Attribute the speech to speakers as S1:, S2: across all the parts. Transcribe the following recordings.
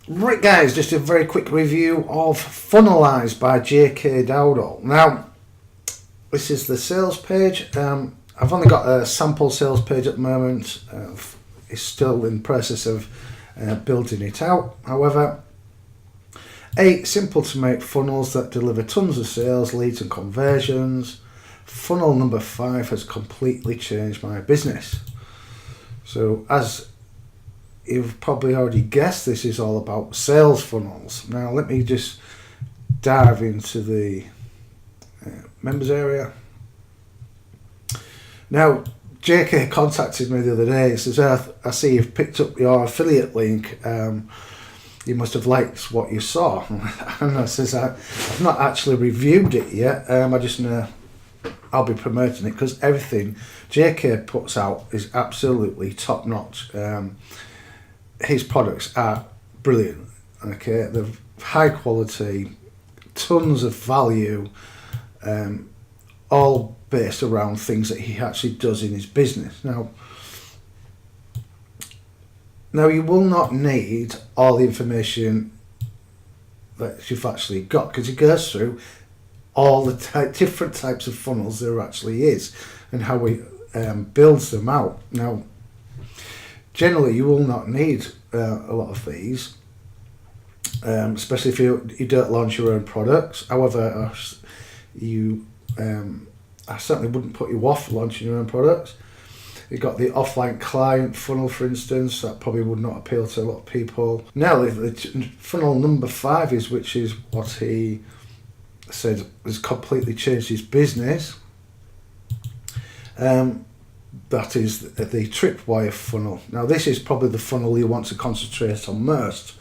S1: Right guys, just a very quick review of Funnelize by J.K. Dowdall. Now, this is the sales page. I've only got a sample sales page at the moment. It's still in the process of building it out. However, 8 simple to make funnels that deliver tons of sales, leads and conversions. Funnel number 5 has completely changed my business. So as you've probably already guessed, this is all about sales funnels. Now let me just dive into the members area. Now JK contacted me the other day. He says, I see you've picked up your affiliate link. You must have liked what you saw. And I says, I've not actually reviewed it yet. I just know I'll be promoting it because everything JK puts out is absolutely top notch. His products are brilliant. Okay, they're high quality, tons of value, all based around things that he actually does in his business. Now you will not need all the information that you've actually got, because he goes through all the different types of funnels there actually is and how he builds them out. Now, generally, you will not need a lot of these, especially if you don't launch your own products. However, I certainly wouldn't put you off launching your own products. You've got the offline client funnel, for instance, that probably would not appeal to a lot of people. Now, the funnel number 5 which is what he said has completely changed his business. That is the tripwire funnel. Now this is probably the funnel you want to concentrate on most.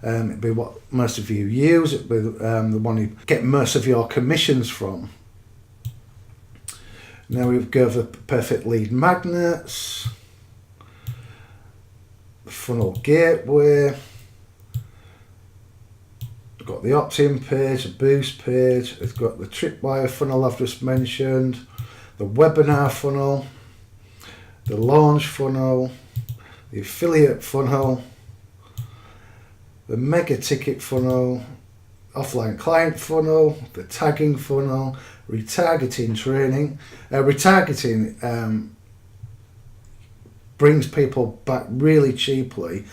S1: It'd be what most of you use. It'd be the one you get most of your commissions from. Now we've got the perfect lead magnets, the funnel gateway, we've got the opt-in page, the boost page, it's got the tripwire funnel I've just mentioned, the webinar funnel, the launch funnel, the affiliate funnel, the mega ticket funnel, offline client funnel, the tagging funnel, retargeting training. Retargeting brings people back really cheaply.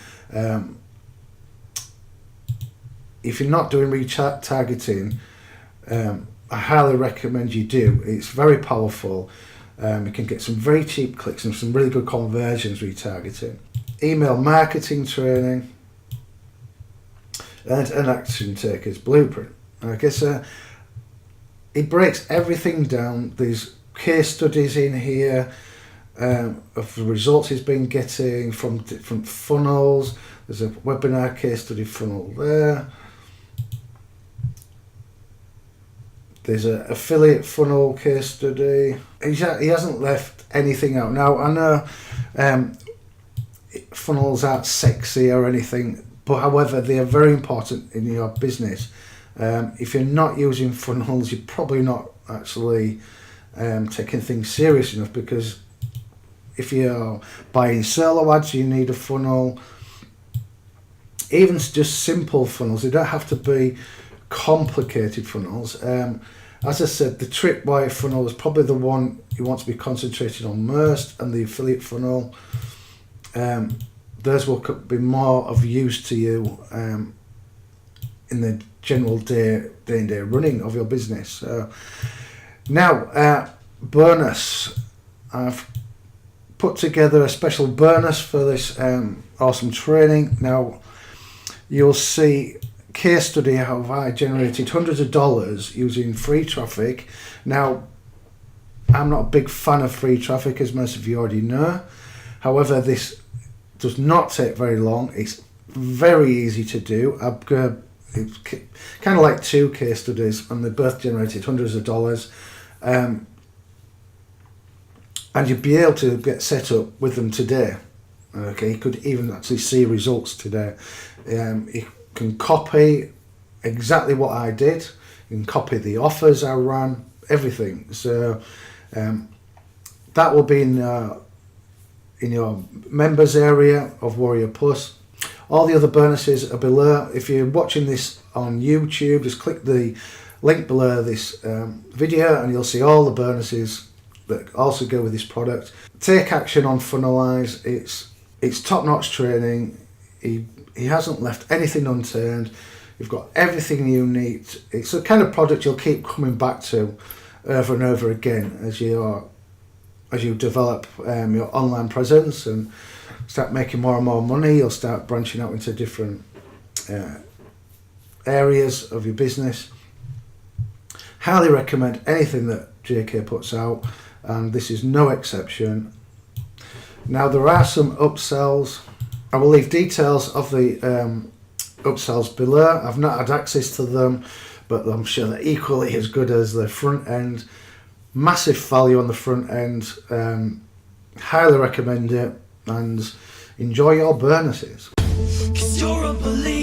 S1: If you're not doing retargeting, I highly recommend you do. It's very powerful. You can get some very cheap clicks and some really good conversions retargeting. Email marketing training and an action taker's blueprint. I guess it breaks everything down. There's case studies in here of the results he's been getting from different funnels. There's a webinar case study funnel there. There's an affiliate funnel case study. He hasn't left anything out. Now, I know funnels aren't sexy or anything, but however, they are very important in your business. If you're not using funnels, you're probably not actually taking things serious enough, because if you're buying solo ads, you need a funnel. Even just simple funnels, they don't have to be complicated funnels. As I said, the tripwire funnel is probably the one you want to be concentrating on most, and the affiliate funnel, those will be more of use to you in the general day-to-day running of your business. Now, bonus. I've put together a special bonus for this awesome training. Now, you'll see case study how I generated hundreds of dollars using free traffic. Now, I'm not a big fan of free traffic, as most of you already know. However, this does not take very long. It's very easy to do. It's kind of like 2 case studies, and they both generated hundreds of dollars. And you'd be able to get set up with them today. Okay, you could even actually see results today. You can copy exactly what I did. You can copy the offers I ran, everything. So that will be in your members area of Warrior Plus. All the other bonuses are below. If you're watching this on YouTube, just click the link below this video and you'll see all the bonuses that also go with this product. Take action on Funnelize. It's top-notch training. He hasn't left anything unturned. You've got everything you need. It's the kind of product you'll keep coming back to over and over again as you develop your online presence and start making more and more money. You'll start branching out into different areas of your business. Highly recommend anything that JK puts out, and this is no exception. Now, there are some upsells. I will leave details of the upsells below. I've not had access to them, but I'm sure they're equally as good as the front end. Massive value on the front end. Highly recommend it, and enjoy your bonuses. 'Cause you're a believer.